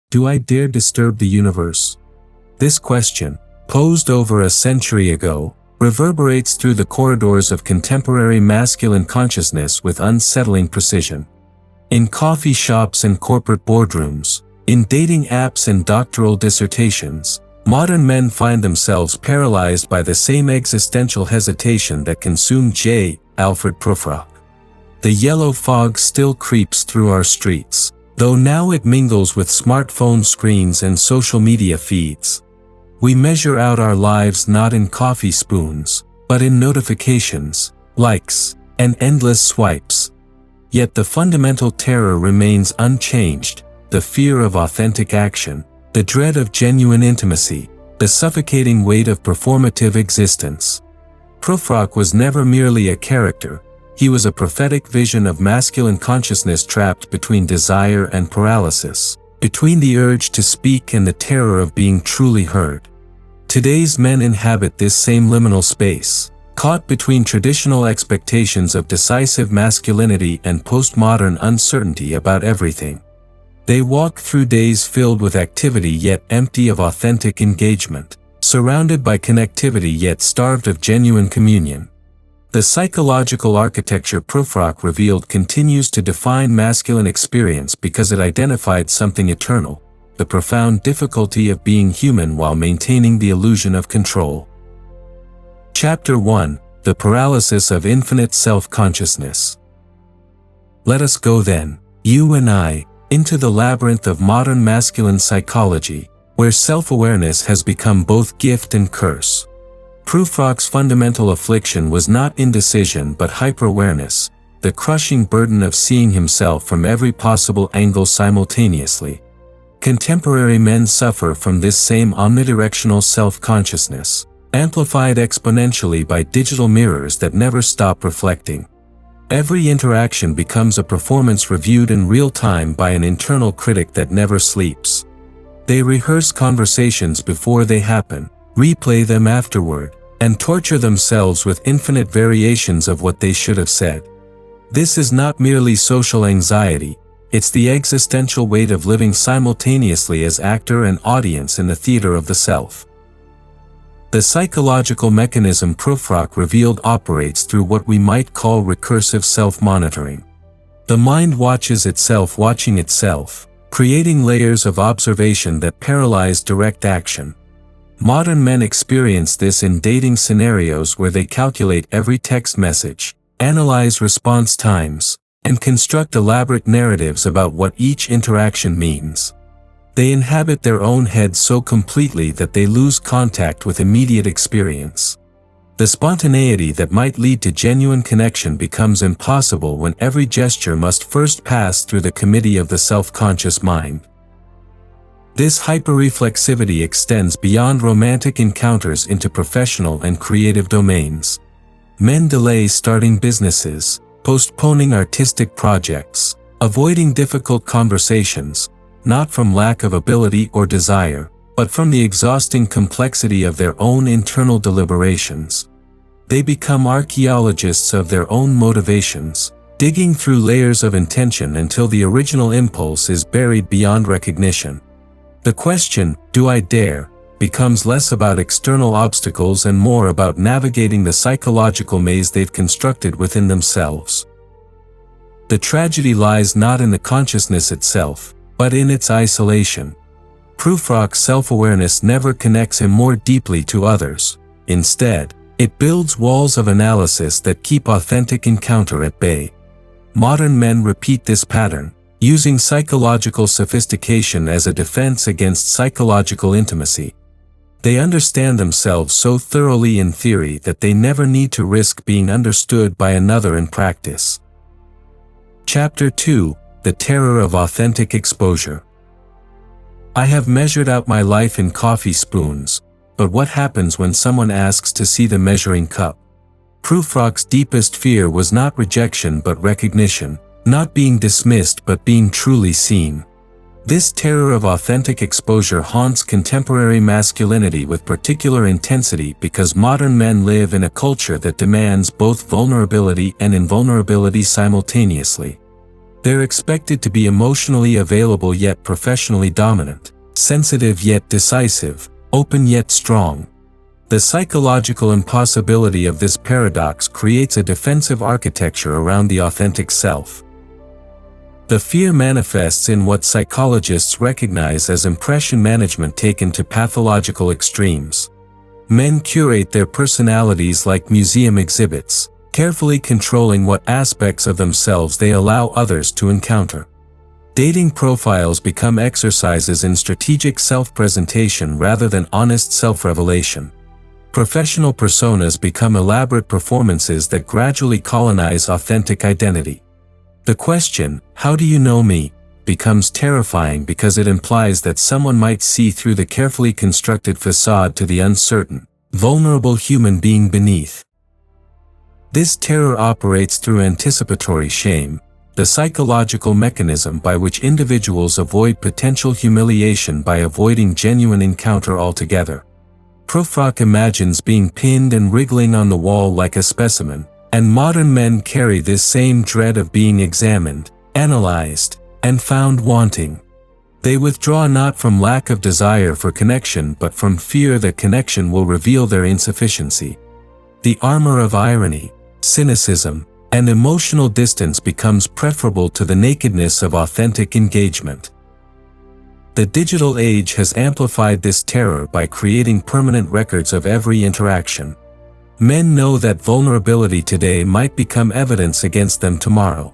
Do I dare disturb the universe? This question, posed over a century ago, reverberates through the corridors of contemporary masculine consciousness with unsettling precision. In coffee shops and corporate boardrooms, in dating apps and doctoral dissertations, modern men find themselves paralyzed by the same existential hesitation that consumed Alfred Prufrock. The yellow fog still creeps through our streets, though now it mingles with smartphone screens and social media feeds. We measure out our lives not in coffee spoons, but in notifications, likes, and endless swipes. Yet the fundamental terror remains unchanged: the fear of authentic action, the dread of genuine intimacy, the suffocating weight of performative existence. Prufrock was never merely a character, he was a prophetic vision of masculine consciousness trapped between desire and paralysis, between the urge to speak and the terror of being truly heard. Today's men inhabit this same liminal space, caught between traditional expectations of decisive masculinity and postmodern uncertainty about everything. They walk through days filled with activity yet empty of authentic engagement, surrounded by connectivity yet starved of genuine communion. The psychological architecture Prufrock revealed continues to define masculine experience because it identified something eternal: the profound difficulty of being human while maintaining the illusion of control. Chapter 1: The Paralysis of Infinite Self-Consciousness. Let us go then, you and I, into the labyrinth of modern masculine psychology, where self-awareness has become both gift and curse. Prufrock's fundamental affliction was not indecision but hyper-awareness, the crushing burden of seeing himself from every possible angle simultaneously. Contemporary men suffer from this same omnidirectional self-consciousness, amplified exponentially by digital mirrors that never stop reflecting. Every interaction becomes a performance reviewed in real time by an internal critic that never sleeps. They rehearse conversations before they happen, replay them afterward, and torture themselves with infinite variations of what they should have said. This is not merely social anxiety, it's the existential weight of living simultaneously as actor and audience in the theater of the self. The psychological mechanism Prufrock revealed operates through what we might call recursive self-monitoring. The mind watches itself watching itself, creating layers of observation that paralyze direct action. Modern men experience this in dating scenarios where they calculate every text message, analyze response times, and construct elaborate narratives about what each interaction means. They inhabit their own heads so completely that they lose contact with immediate experience. The spontaneity that might lead to genuine connection becomes impossible when every gesture must first pass through the committee of the self-conscious mind. This hyperreflexivity extends beyond romantic encounters into professional and creative domains. Men delay starting businesses, postponing artistic projects, avoiding difficult conversations, not from lack of ability or desire, but from the exhausting complexity of their own internal deliberations. They become archaeologists of their own motivations, digging through layers of intention until the original impulse is buried beyond recognition. The question, "Do I dare?" becomes less about external obstacles and more about navigating the psychological maze they've constructed within themselves. The tragedy lies not in the consciousness itself, but in its isolation. Prufrock's self-awareness never connects him more deeply to others. Instead, it builds walls of analysis that keep authentic encounter at bay. Modern men repeat this pattern, using psychological sophistication as a defense against psychological intimacy. They understand themselves so thoroughly in theory that they never need to risk being understood by another in practice. Chapter 2: The Terror of Authentic Exposure. I have measured out my life in coffee spoons, but what happens when someone asks to see the measuring cup? Prufrock's deepest fear was not rejection but recognition, not being dismissed but being truly seen. This terror of authentic exposure haunts contemporary masculinity with particular intensity because modern men live in a culture that demands both vulnerability and invulnerability simultaneously. They're expected to be emotionally available yet professionally dominant, sensitive yet decisive, open yet strong. The psychological impossibility of this paradox creates a defensive architecture around the authentic self. The fear manifests in what psychologists recognize as impression management taken to pathological extremes. Men curate their personalities like museum exhibits, carefully controlling what aspects of themselves they allow others to encounter. Dating profiles become exercises in strategic self-presentation rather than honest self-revelation. Professional personas become elaborate performances that gradually colonize authentic identity. The question, "How do you know me?" becomes terrifying because it implies that someone might see through the carefully constructed facade to the uncertain, vulnerable human being beneath. This terror operates through anticipatory shame, the psychological mechanism by which individuals avoid potential humiliation by avoiding genuine encounter altogether. Prufrock imagines being pinned and wriggling on the wall like a specimen, and modern men carry this same dread of being examined, analyzed, and found wanting. They withdraw not from lack of desire for connection but from fear that connection will reveal their insufficiency. The armor of irony, cynicism, and emotional distance becomes preferable to the nakedness of authentic engagement. The digital age has amplified this terror by creating permanent records of every interaction. Men know that vulnerability today might become evidence against them tomorrow.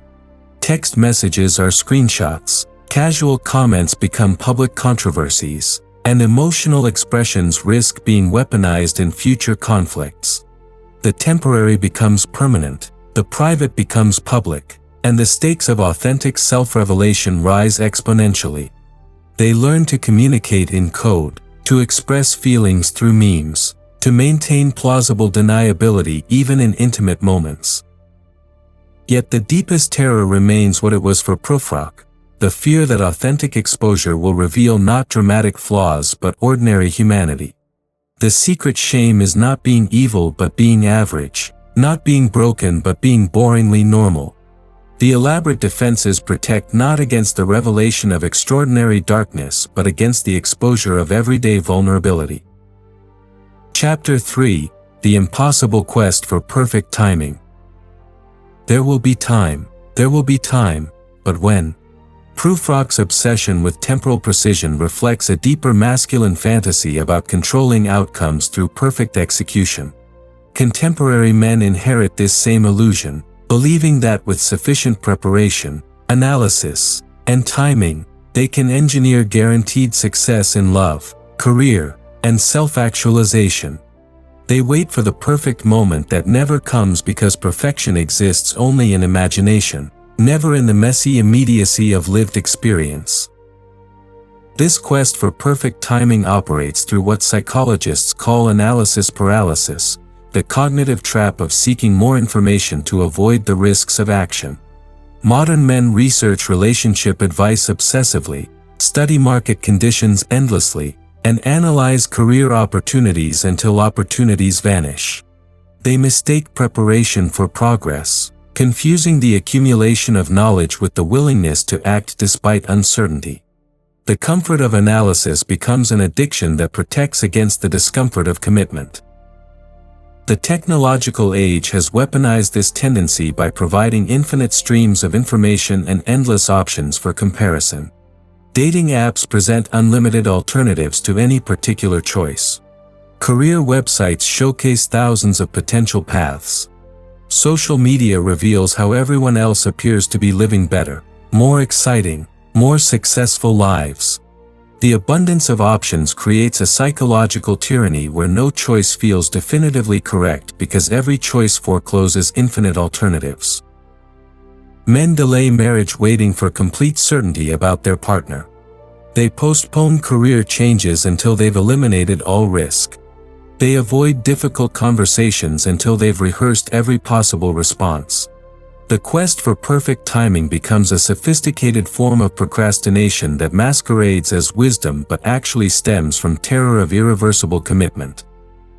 Text messages are screenshots, casual comments become public controversies, and emotional expressions risk being weaponized in future conflicts. The temporary becomes permanent, the private becomes public, and the stakes of authentic self-revelation rise exponentially. They learn to communicate in code, to express feelings through memes, to maintain plausible deniability even in intimate moments. Yet the deepest terror remains what it was for Prufrock, the fear that authentic exposure will reveal not dramatic flaws but ordinary humanity. The secret shame is not being evil but being average, not being broken but being boringly normal. The elaborate defenses protect not against the revelation of extraordinary darkness but against the exposure of everyday vulnerability. Chapter 3: The Impossible Quest for Perfect Timing. There will be time, but when? Prufrock's obsession with temporal precision reflects a deeper masculine fantasy about controlling outcomes through perfect execution. Contemporary men inherit this same illusion, believing that with sufficient preparation, analysis, and timing, they can engineer guaranteed success in love, career, and self-actualization. They wait for the perfect moment that never comes because perfection exists only in imagination, never in the messy immediacy of lived experience. This quest for perfect timing operates through what psychologists call analysis paralysis, the cognitive trap of seeking more information to avoid the risks of action. Modern men research relationship advice obsessively, study market conditions endlessly, and analyze career opportunities until opportunities vanish. They mistake preparation for progress, confusing the accumulation of knowledge with the willingness to act despite uncertainty. The comfort of analysis becomes an addiction that protects against the discomfort of commitment. The technological age has weaponized this tendency by providing infinite streams of information and endless options for comparison. Dating apps present unlimited alternatives to any particular choice. Career websites showcase thousands of potential paths. Social media reveals how everyone else appears to be living better, more exciting, more successful lives. The abundance of options creates a psychological tyranny where no choice feels definitively correct because every choice forecloses infinite alternatives. Men delay marriage waiting for complete certainty about their partner. They postpone career changes until they've eliminated all risk. They avoid difficult conversations until they've rehearsed every possible response. The quest for perfect timing becomes a sophisticated form of procrastination that masquerades as wisdom but actually stems from terror of irreversible commitment.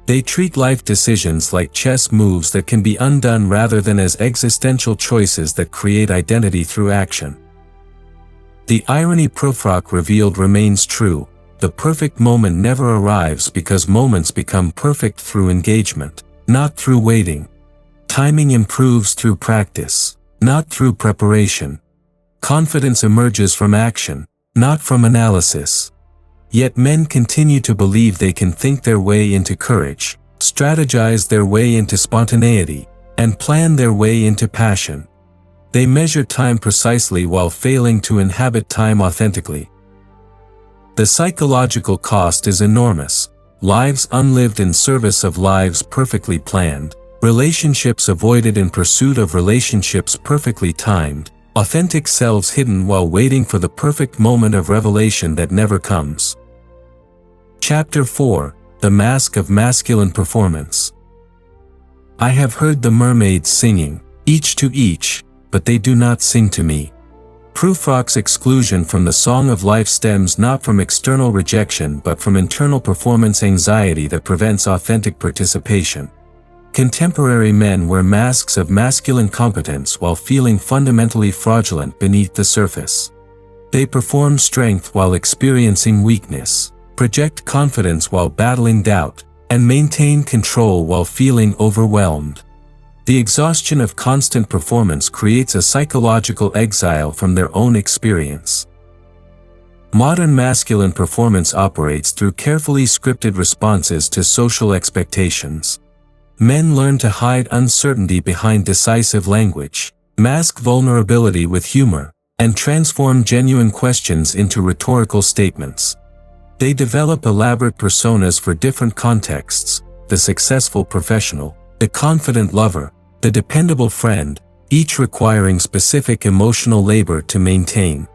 They treat life decisions like chess moves that can be undone rather than as existential choices that create identity through action. The irony Prufrock revealed remains true. The perfect moment never arrives because moments become perfect through engagement, not through waiting. Timing improves through practice, not through preparation. Confidence emerges from action, not from analysis. Yet men continue to believe they can think their way into courage, strategize their way into spontaneity, and plan their way into passion. They measure time precisely while failing to inhabit time authentically. The psychological cost is enormous. Lives unlived in service of lives perfectly planned, relationships avoided in pursuit of relationships perfectly timed, authentic selves hidden while waiting for the perfect moment of revelation that never comes. Chapter 4: The Mask of Masculine Performance. I have heard the mermaids singing, each to each, but they do not sing to me. Prufrock's exclusion from the Song of Life stems not from external rejection but from internal performance anxiety that prevents authentic participation. Contemporary men wear masks of masculine competence while feeling fundamentally fraudulent beneath the surface. They perform strength while experiencing weakness, project confidence while battling doubt, and maintain control while feeling overwhelmed. The exhaustion of constant performance creates a psychological exile from their own experience. Modern masculine performance operates through carefully scripted responses to social expectations. Men learn to hide uncertainty behind decisive language, mask vulnerability with humor, and transform genuine questions into rhetorical statements. They develop elaborate personas for different contexts: the successful professional, the confident lover, the dependable friend, each requiring specific emotional labor to maintain.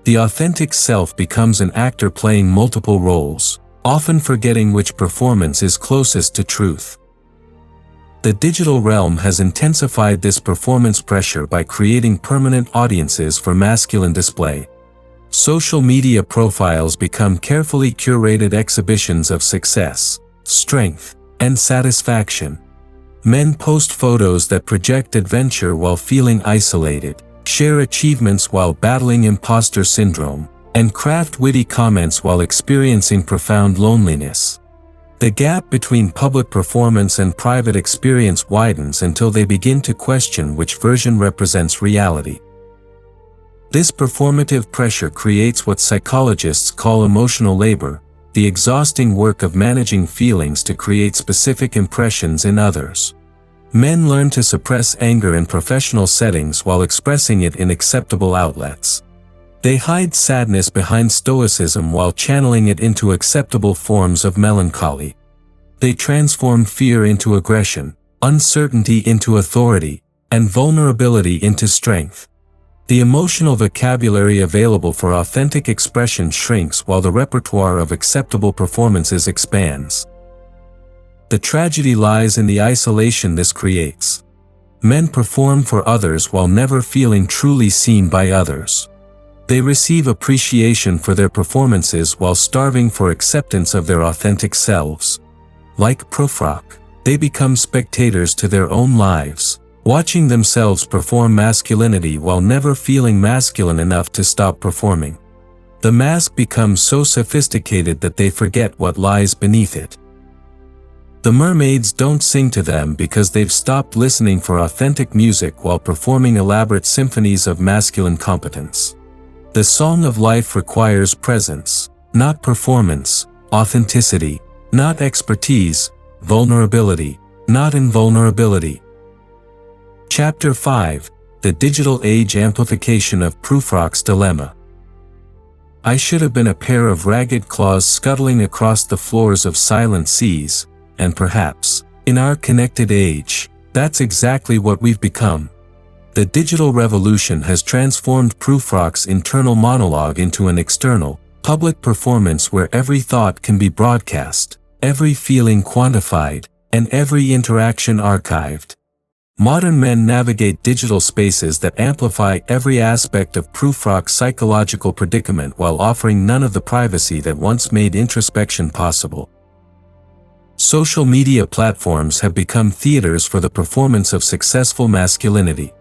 The authentic self becomes an actor playing multiple roles, often forgetting which performance is closest to truth. The digital realm has intensified this performance pressure by creating permanent audiences for masculine display. Social media profiles become carefully curated exhibitions of success, strength, and satisfaction. Men post photos that project adventure while feeling isolated, share achievements while battling imposter syndrome, and craft witty comments while experiencing profound loneliness. The gap between public performance and private experience widens until they begin to question which version represents reality. This performative pressure creates what psychologists call emotional labor, the exhausting work of managing feelings to create specific impressions in others. Men learn to suppress anger in professional settings while expressing it in acceptable outlets. They hide sadness behind stoicism while channeling it into acceptable forms of melancholy. They transform fear into aggression, uncertainty into authority, and vulnerability into strength. The emotional vocabulary available for authentic expression shrinks while the repertoire of acceptable performances expands. The tragedy lies in the isolation this creates. Men perform for others while never feeling truly seen by others. They receive appreciation for their performances while starving for acceptance of their authentic selves. Like Prufrock, they become spectators to their own lives, watching themselves perform masculinity while never feeling masculine enough to stop performing. The mask becomes so sophisticated that they forget what lies beneath it. The mermaids don't sing to them because they've stopped listening for authentic music while performing elaborate symphonies of masculine competence. The Song of Life requires presence, not performance, authenticity, not expertise, vulnerability, not invulnerability. Chapter 5: The Digital Age Amplification of Prufrock's Dilemma. I should have been a pair of ragged claws scuttling across the floors of silent seas, and perhaps, in our connected age, that's exactly what we've become. The digital revolution has transformed Prufrock's internal monologue into an external, public performance where every thought can be broadcast, every feeling quantified, and every interaction archived. Modern men navigate digital spaces that amplify every aspect of Prufrock's psychological predicament while offering none of the privacy that once made introspection possible. Social media platforms have become theaters for the performance of successful masculinity.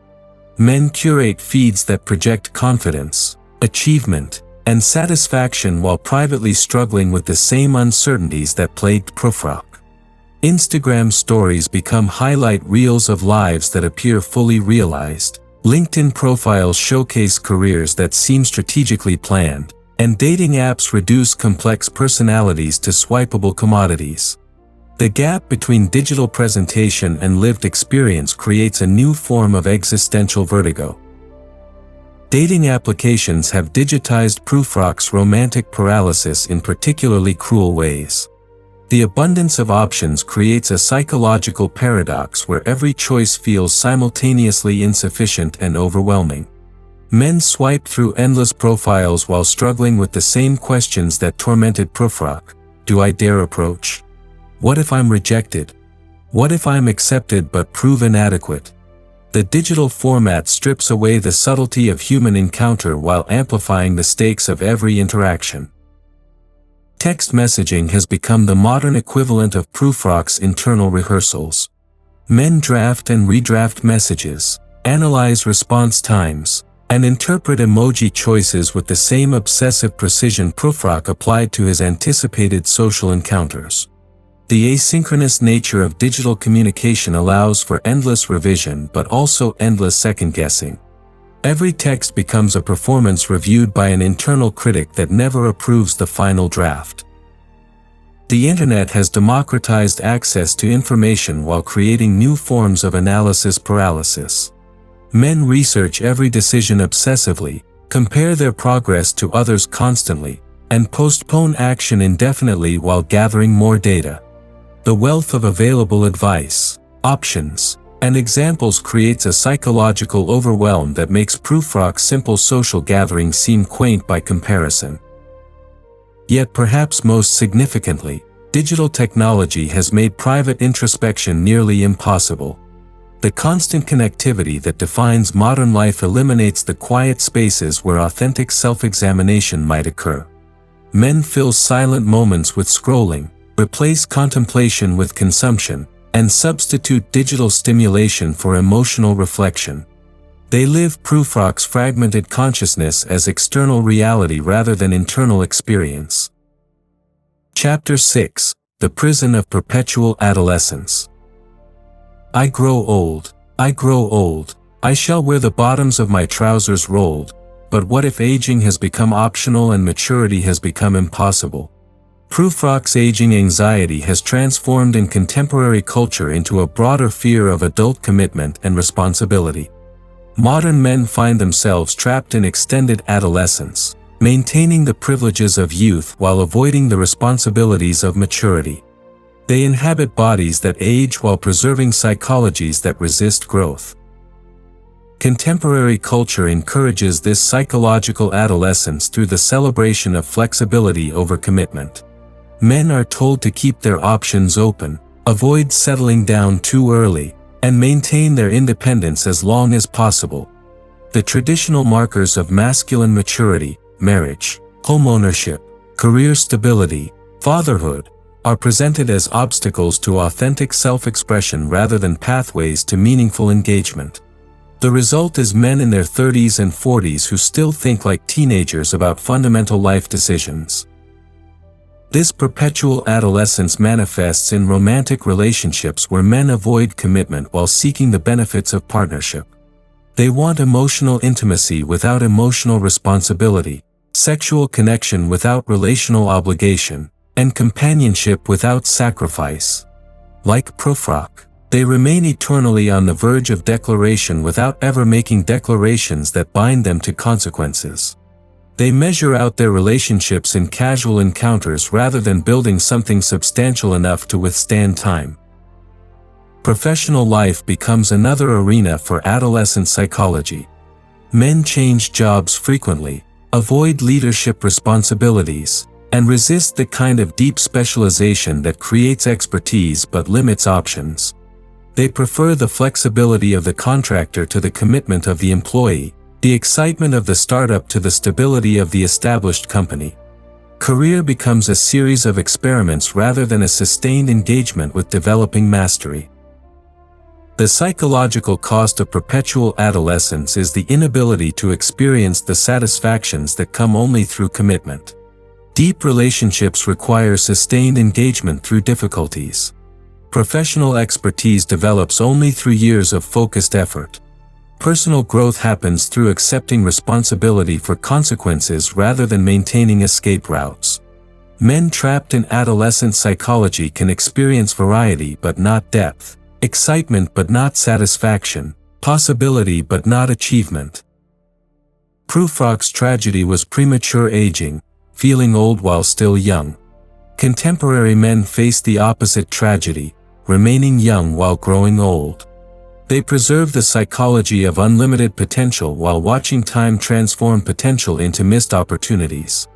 Men curate feeds that project confidence, achievement, and satisfaction while privately struggling with the same uncertainties that plagued Prufrock. Instagram stories become highlight reels of lives that appear fully realized. LinkedIn profiles showcase careers that seem strategically planned, and dating apps reduce complex personalities to swipeable commodities. The gap between digital presentation and lived experience creates a new form of existential vertigo. Dating applications have digitized Prufrock's romantic paralysis in particularly cruel ways. The abundance of options creates a psychological paradox where every choice feels simultaneously insufficient and overwhelming. Men swipe through endless profiles while struggling with the same questions that tormented Prufrock. Do I dare approach? What if I'm rejected? What if I'm accepted but prove inadequate? The digital format strips away the subtlety of human encounter while amplifying the stakes of every interaction. Text messaging has become the modern equivalent of Prufrock's internal rehearsals. Men draft and redraft messages, analyze response times, and interpret emoji choices with the same obsessive precision Prufrock applied to his anticipated social encounters. The asynchronous nature of digital communication allows for endless revision but also endless second-guessing. Every text becomes a performance reviewed by an internal critic that never approves the final draft. The internet has democratized access to information while creating new forms of analysis paralysis. Men research every decision obsessively, compare their progress to others constantly, and postpone action indefinitely while gathering more data. The wealth of available advice, options, and examples creates a psychological overwhelm that makes Prufrock's simple social gathering seem quaint by comparison. Yet perhaps most significantly, digital technology has made private introspection nearly impossible. The constant connectivity that defines modern life eliminates the quiet spaces where authentic self-examination might occur. Men fill silent moments with scrolling, replace contemplation with consumption, and substitute digital stimulation for emotional reflection. They live Prufrock's fragmented consciousness as external reality rather than internal experience. Chapter 6: The Prison of Perpetual Adolescence. I grow old, I grow old, I shall wear the bottoms of my trousers rolled, but what if aging has become optional and maturity has become impossible? Prufrock's aging anxiety has transformed in contemporary culture into a broader fear of adult commitment and responsibility. Modern men find themselves trapped in extended adolescence, maintaining the privileges of youth while avoiding the responsibilities of maturity. They inhabit bodies that age while preserving psychologies that resist growth. Contemporary culture encourages this psychological adolescence through the celebration of flexibility over commitment. Men are told to keep their options open, avoid settling down too early, and maintain their independence as long as possible. The traditional markers of masculine maturity, marriage, homeownership, career stability, fatherhood, are presented as obstacles to authentic self-expression rather than pathways to meaningful engagement. The result is men in their 30s and 40s who still think like teenagers about fundamental life decisions. This perpetual adolescence manifests in romantic relationships where men avoid commitment while seeking the benefits of partnership. They want emotional intimacy without emotional responsibility, sexual connection without relational obligation, and companionship without sacrifice. Like Prufrock, they remain eternally on the verge of declaration without ever making declarations that bind them to consequences. They measure out their relationships in casual encounters rather than building something substantial enough to withstand time. Professional life becomes another arena for adolescent psychology. Men change jobs frequently, avoid leadership responsibilities, and resist the kind of deep specialization that creates expertise but limits options. They prefer the flexibility of the contractor to the commitment of the employee, the excitement of the startup to the stability of the established company. Career becomes a series of experiments rather than a sustained engagement with developing mastery. The psychological cost of perpetual adolescence is the inability to experience the satisfactions that come only through commitment. Deep relationships require sustained engagement through difficulties. Professional expertise develops only through years of focused effort. Personal growth happens through accepting responsibility for consequences rather than maintaining escape routes. Men trapped in adolescent psychology can experience variety but not depth, excitement but not satisfaction, possibility but not achievement. Prufrock's tragedy was premature aging, feeling old while still young. Contemporary men face the opposite tragedy, remaining young while growing old. They preserve the psychology of unlimited potential while watching time transform potential into missed opportunities.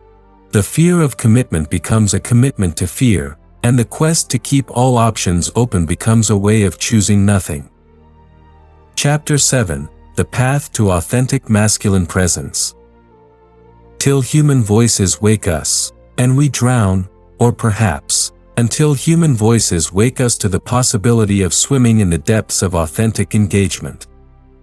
The fear of commitment becomes a commitment to fear, and the quest to keep all options open becomes a way of choosing nothing. Chapter 7: The Path to Authentic Masculine Presence. Till human voices wake us, and we drown, or perhaps, until human voices wake us to the possibility of swimming in the depths of authentic engagement.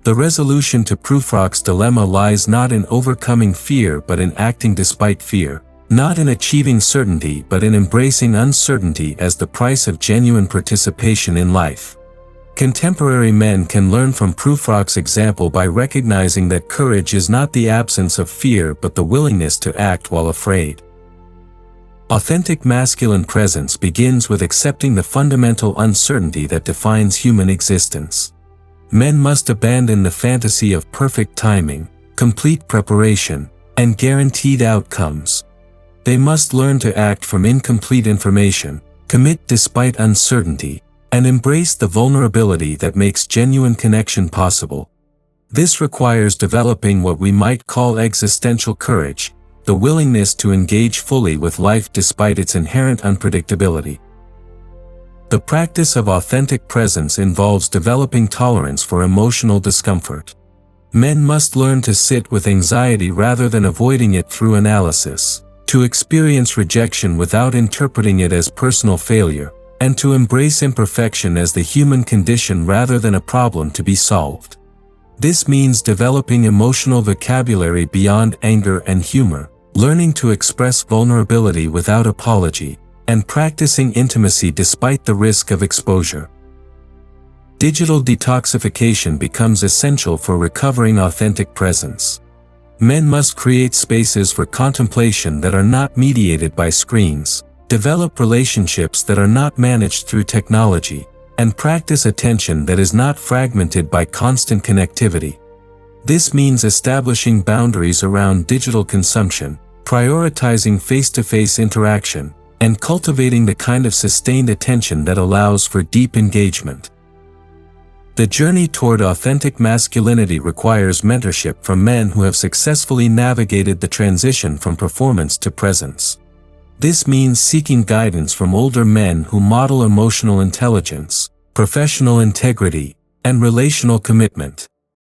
The resolution to Prufrock's dilemma lies not in overcoming fear but in acting despite fear, not in achieving certainty but in embracing uncertainty as the price of genuine participation in life. Contemporary men can learn from Prufrock's example by recognizing that courage is not the absence of fear but the willingness to act while afraid. Authentic masculine presence begins with accepting the fundamental uncertainty that defines human existence. Men must abandon the fantasy of perfect timing, complete preparation, and guaranteed outcomes. They must learn to act from incomplete information, commit despite uncertainty, and embrace the vulnerability that makes genuine connection possible. This requires developing what we might call existential courage, the willingness to engage fully with life despite its inherent unpredictability. The practice of authentic presence involves developing tolerance for emotional discomfort. Men must learn to sit with anxiety rather than avoiding it through analysis, to experience rejection without interpreting it as personal failure, and to embrace imperfection as the human condition rather than a problem to be solved. This means developing emotional vocabulary beyond anger and humor, learning to express vulnerability without apology, and practicing intimacy despite the risk of exposure. Digital detoxification becomes essential for recovering authentic presence. Men must create spaces for contemplation that are not mediated by screens, develop relationships that are not managed through technology, and practice attention that is not fragmented by constant connectivity. This means establishing boundaries around digital consumption, prioritizing face-to-face interaction, and cultivating the kind of sustained attention that allows for deep engagement. The journey toward authentic masculinity requires mentorship from men who have successfully navigated the transition from performance to presence. This means seeking guidance from older men who model emotional intelligence, professional integrity, and relational commitment.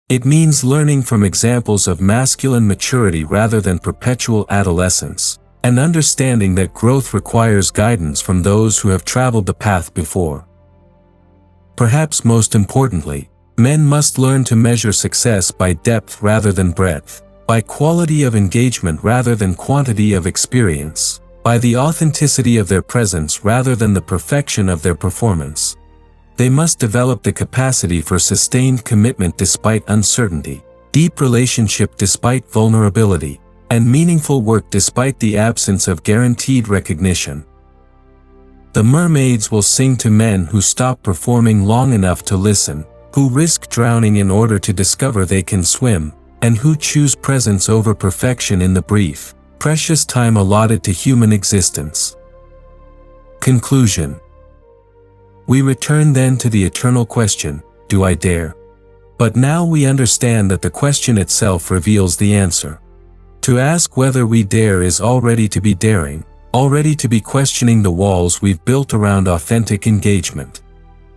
It means learning from examples of masculine maturity rather than perpetual adolescence, and understanding that growth requires guidance from those who have traveled the path before. Perhaps most importantly, men must learn to measure success by depth rather than breadth, by quality of engagement rather than quantity of experience, by the authenticity of their presence rather than the perfection of their performance. They must develop the capacity for sustained commitment despite uncertainty, deep relationship despite vulnerability, and meaningful work despite the absence of guaranteed recognition. The mermaids will sing to men who stop performing long enough to listen, who risk drowning in order to discover they can swim, and who choose presence over perfection in the brief, precious time allotted to human existence. Conclusion. We return then to the eternal question, do I dare? But now we understand that the question itself reveals the answer. To ask whether we dare is already to be daring, already to be questioning the walls we've built around authentic engagement.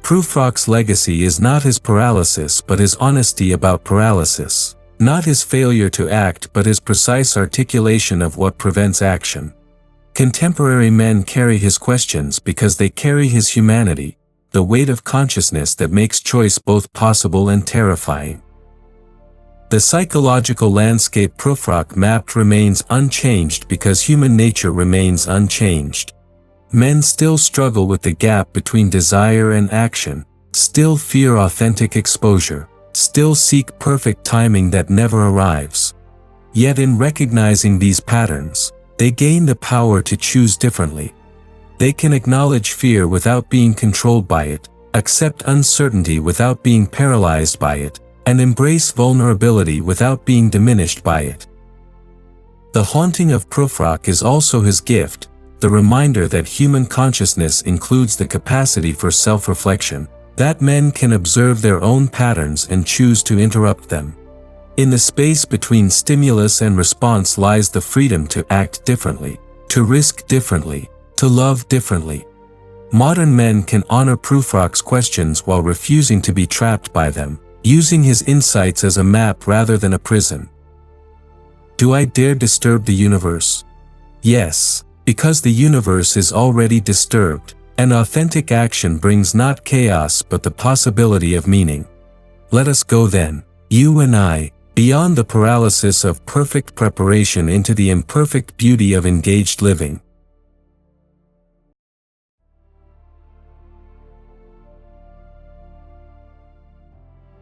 Prufrock's legacy is not his paralysis but his honesty about paralysis, not his failure to act but his precise articulation of what prevents action. Contemporary men carry his questions because they carry his humanity, the weight of consciousness that makes choice both possible and terrifying. The psychological landscape Prufrock mapped remains unchanged because human nature remains unchanged. Men still struggle with the gap between desire and action, still fear authentic exposure, still seek perfect timing that never arrives. Yet in recognizing these patterns, they gain the power to choose differently. They can acknowledge fear without being controlled by it, accept uncertainty without being paralyzed by it, and embrace vulnerability without being diminished by it. The haunting of Prufrock is also his gift, the reminder that human consciousness includes the capacity for self-reflection, that men can observe their own patterns and choose to interrupt them. In the space between stimulus and response lies the freedom to act differently, to risk differently, to love differently. Modern men can honor Prufrock's questions while refusing to be trapped by them, using his insights as a map rather than a prison. Do I dare disturb the universe? Yes, because the universe is already disturbed, and authentic action brings not chaos but the possibility of meaning. Let us go then, you and I, beyond the paralysis of perfect preparation into the imperfect beauty of engaged living.